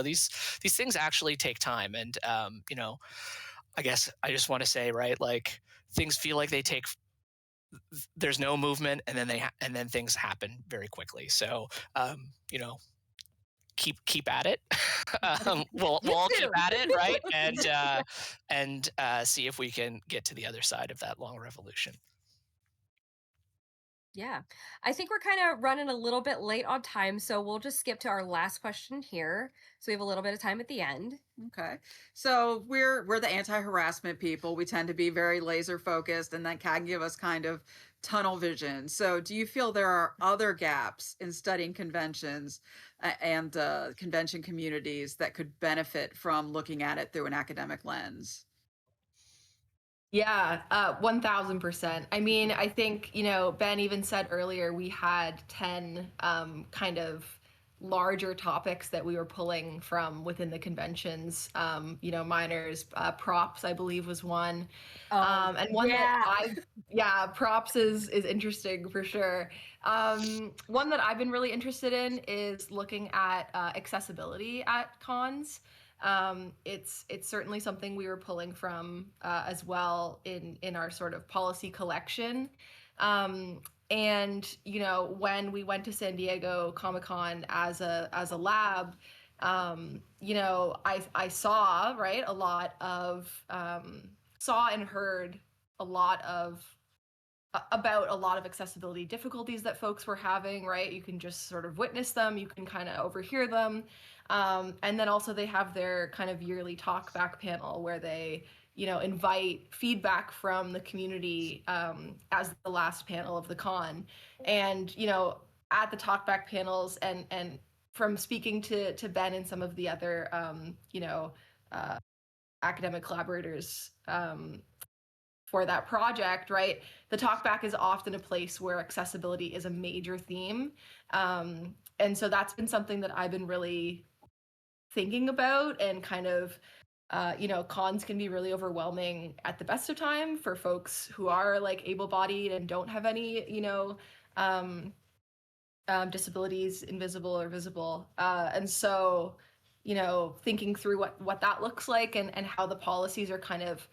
Speaker 1: these things actually take time, and I guess I just want to say, right, like, things feel like they take, there's no movement, and then things happen very quickly. So keep at it. We'll all keep at it, right? And see if we can get to the other side of that long revolution.
Speaker 3: Yeah, I think we're kind of running a little bit late on time, so we'll just skip to our last question here. So we have a little bit of time at the end.
Speaker 4: Okay. So we're the anti-harassment people. We tend to be very laser focused, and that can give us kind of tunnel vision. So do you feel there are other gaps in studying conventions and convention communities that could benefit from looking at it through an academic lens?
Speaker 2: Yeah, 1000%. I mean, I think, Ben even said earlier we had 10 kind of larger topics that we were pulling from within the conventions. Minors, props, I believe, was one. And one that props is interesting for sure. One that I've been really interested in is looking at accessibility at cons. It's certainly something we were pulling from as well in our sort of policy collection. And when we went to San Diego Comic-Con as a lab, I saw, right, a lot of saw and heard a lot of about a lot of accessibility difficulties that folks were having, right? You can just sort of witness them, you can kind of overhear them. And then also they have their kind of yearly talk back panel where they, invite feedback from the community as the last panel of the con. And, at the talk back panels and from speaking to Ben and some of the other, academic collaborators for that project, right? The talkback is often a place where accessibility is a major theme. And so that's been something that I've been really thinking about, and kind of, cons can be really overwhelming at the best of time for folks who are like able-bodied and don't have any, disabilities, invisible or visible. And so, thinking through what that looks like, and how the policies are kind of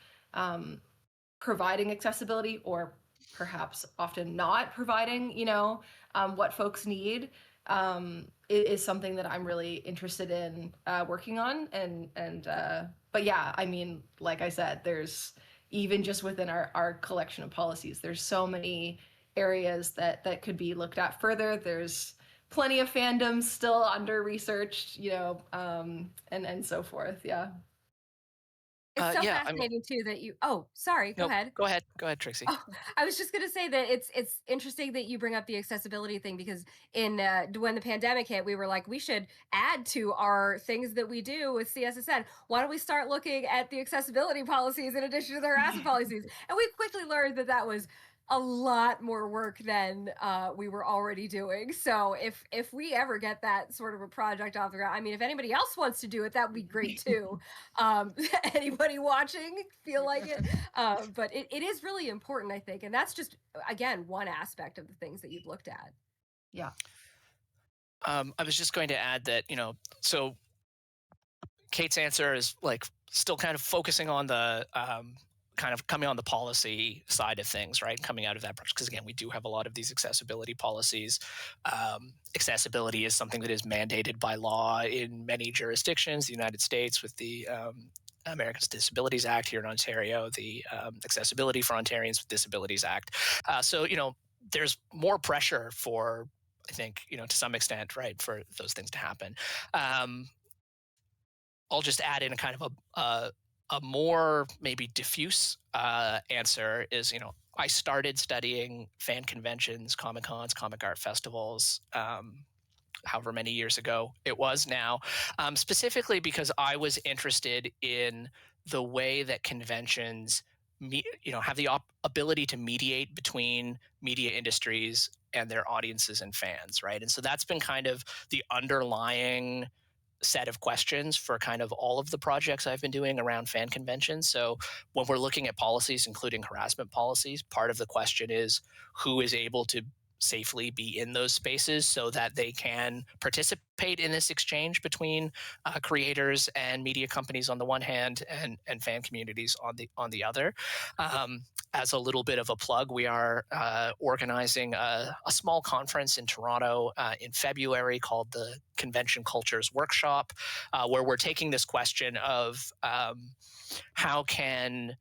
Speaker 2: providing accessibility, or perhaps often not providing, what folks need, is something that I'm really interested in working on. But yeah, I mean, like I said, there's, even just within our collection of policies, there's so many areas that could be looked at further. There's plenty of fandoms still under researched, and so forth. Yeah.
Speaker 3: It's so
Speaker 1: Yeah,
Speaker 3: fascinating too that you. Oh, sorry. Go
Speaker 1: no,
Speaker 3: ahead.
Speaker 1: go ahead, Trickssi.
Speaker 3: Oh, I was just gonna say that it's interesting that you bring up the accessibility thing, because in when the pandemic hit, we were like, we should add to our things that we do with CSSN. Why don't we start looking at the accessibility policies in addition to the harassment policies? And we quickly learned that that was a lot more work than we were already doing. So if we ever get that sort of a project off the ground, I mean, if anybody else wants to do it, that would be great too. Anybody watching feel like it? But it is really important, I think. And that's just, again, one aspect of the things that you've looked at.
Speaker 2: Yeah.
Speaker 1: I was just going to add that, so Kate's answer is like still kind of focusing on the kind of coming on the policy side of things, right? Coming out of that, because again, we do have a lot of these accessibility policies. Accessibility is something that is mandated by law in many jurisdictions. The United States with the Americans with Disabilities Act, here in Ontario, the Accessibility for Ontarians with Disabilities Act. So, there's more pressure for, I think, to some extent, right, for those things to happen. I'll just add in a kind of a more maybe diffuse answer is, I started studying fan conventions, Comic Cons, comic art festivals, however many years ago it was now, specifically because I was interested in the way that conventions have the ability to mediate between media industries and their audiences and fans, right? And so that's been kind of the underlying set of questions for kind of all of the projects I've been doing around fan conventions. So when we're looking at policies, including harassment policies, part of the question is who is able to safely be in those spaces so that they can participate in this exchange between creators and media companies on the one hand, and fan communities on the other. As a little bit of a plug, we are organizing a small conference in Toronto in February called the Convention Cultures Workshop, where we're taking this question of how can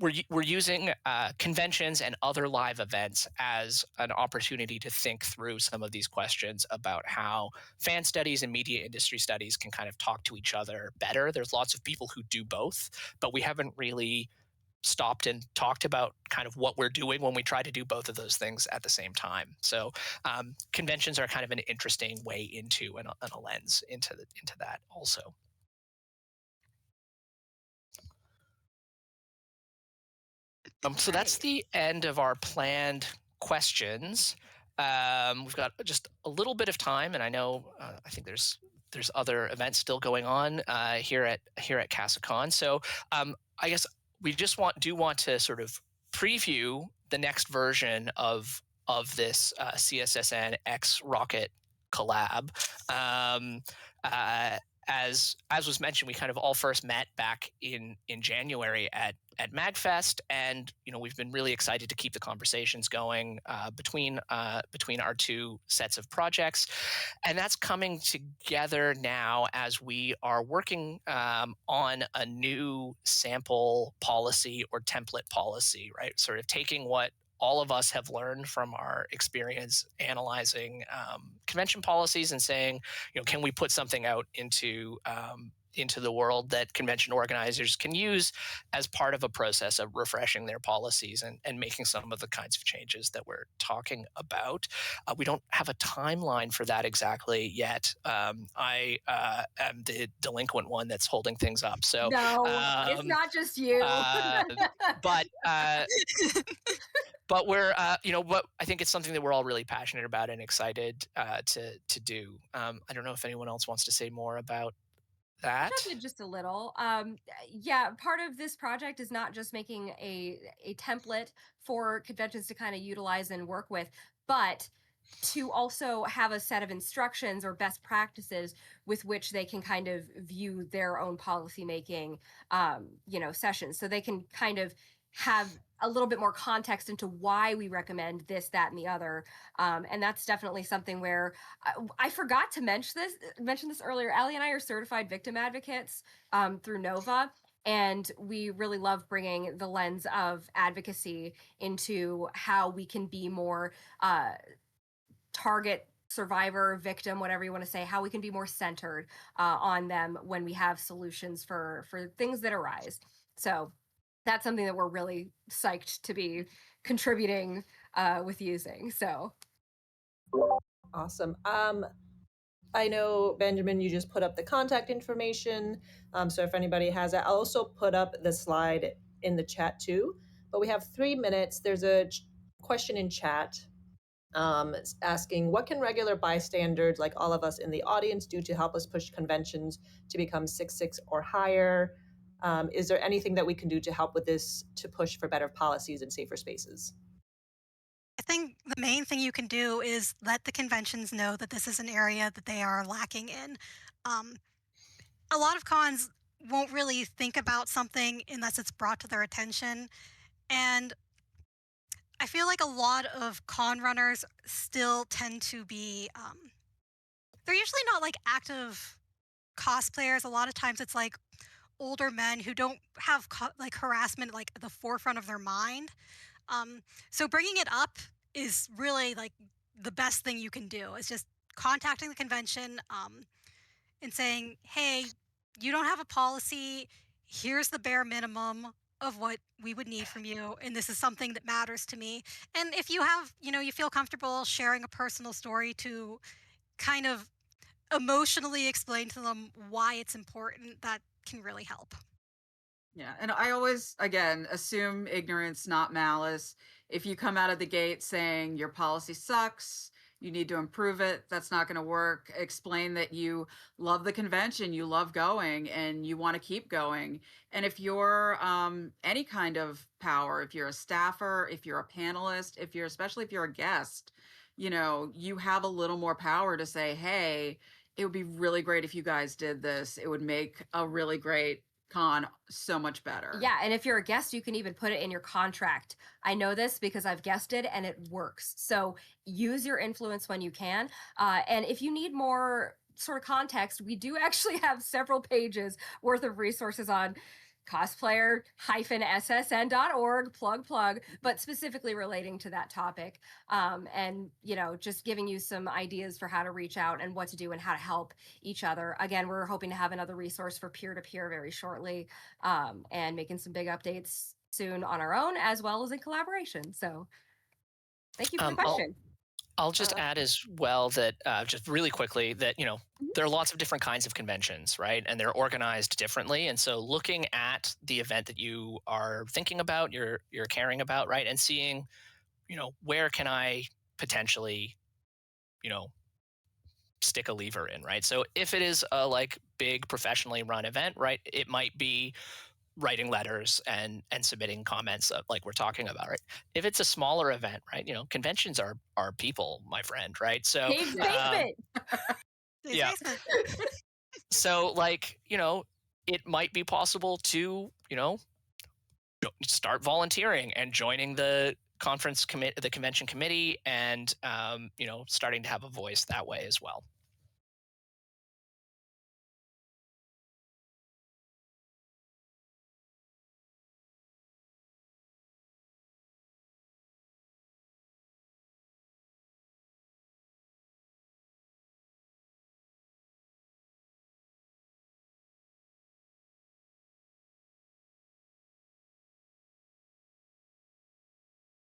Speaker 1: we're using conventions and other live events as an opportunity to think through some of these questions about how fan studies and media industry studies can kind of talk to each other better. There's lots of people who do both, but we haven't really stopped and talked about kind of what we're doing when we try to do both of those things at the same time. So conventions are kind of an interesting way into and a lens into that also. So that's the end of our planned questions. We've got just a little bit of time, and I know I think there's other events still going on here at CasaCon. So I guess we just want to sort of preview the next version of this CSSN X RoCCET collab. As was mentioned, we kind of all first met back in January at MagFest, and we've been really excited to keep the conversations going between our two sets of projects, and that's coming together now as we are working on a new sample policy or template policy, right? Sort of taking what all of us have learned from our experience analyzing convention policies and saying, can we put something out into into the world that convention organizers can use as part of a process of refreshing their policies and making some of the kinds of changes that we're talking about. We don't have a timeline for that exactly yet. I am the delinquent one that's holding things up. So,
Speaker 3: No, it's not just you.
Speaker 1: uh, but but we're but I think it's something that we're all really passionate about and excited to do. I don't know if anyone else wants to say more about that.
Speaker 3: Jump in just a little. Yeah, part of this project is not just making a template for conventions to kind of utilize and work with, but to also have a set of instructions or best practices with which they can kind of view their own policy making, sessions, so they can kind of have a little bit more context into why we recommend this, that, and the other. And that's definitely something where I forgot to mention this earlier. Allie and I are certified victim advocates through Nova. And we really love bringing the lens of advocacy into how we can be more target survivor, victim, whatever you want to say, how we can be more centered on them when we have solutions for things that arise. So that's something that we're really psyched to be contributing with using. So
Speaker 6: awesome. I know, Benjamin, you just put up the contact information. So if anybody has it, I'll also put up the slide in the chat too. But we have 3 minutes. There's a question in chat asking, what can regular bystanders like all of us in the audience do to help us push conventions to become 6.6 or higher? Is there anything that we can do to help with this, to push for better policies and safer spaces?
Speaker 5: I think the main thing you can do is let the conventions know that this is an area that they are lacking in. A lot of cons won't really think about something unless it's brought to their attention. And I feel like a lot of con runners still tend to be, they're usually not like active cosplayers. A lot of times it's like older men who don't have like harassment like at the forefront of their mind. So bringing it up is really like the best thing you can do. Is just contacting the convention and saying, "Hey, you don't have a policy. Here's the bare minimum of what we would need from you, and this is something that matters to me." And if you have, you feel comfortable sharing a personal story to kind of emotionally explain to them why it's important, that can really help.
Speaker 4: Yeah, and I always, again, assume ignorance, not malice. If you come out of the gate saying your policy sucks, you need to improve it, that's not going to work. Explain that you love the convention, you love going, and you want to keep going. And if you're any kind of power, if you're a staffer, if you're a panelist, especially if you're a guest, you have a little more power to say, hey, it would be really great if you guys did this. It would make a really great con so much better.
Speaker 3: yeah, and if you're a guest, you can even put it in your contract. I know this because I've guested and it works. So use your influence when you can. And if you need more sort of context, we do actually have several pages worth of resources on cosplayer-ssn.org, plug, but specifically relating to that topic. And, just giving you some ideas for how to reach out and what to do and how to help each other. Again, we're hoping to have another resource for peer-to-peer very shortly, and making some big updates soon on our own as well as in collaboration. So thank you for the question.
Speaker 1: I'll just add as well that just really quickly that, there are lots of different kinds of conventions, right? And they're organized differently. And so looking at the event that you are thinking about, you're caring about, right? And seeing, where can I potentially, stick a lever in, right? So if it is a like big professionally run event, right, it might be writing letters and submitting comments like we're talking about, right? If it's a smaller event, right, conventions are people, my friend, right? So
Speaker 3: Dave's basement.
Speaker 1: yeah. So it might be possible to start volunteering and joining the convention committee, and starting to have a voice that way as well.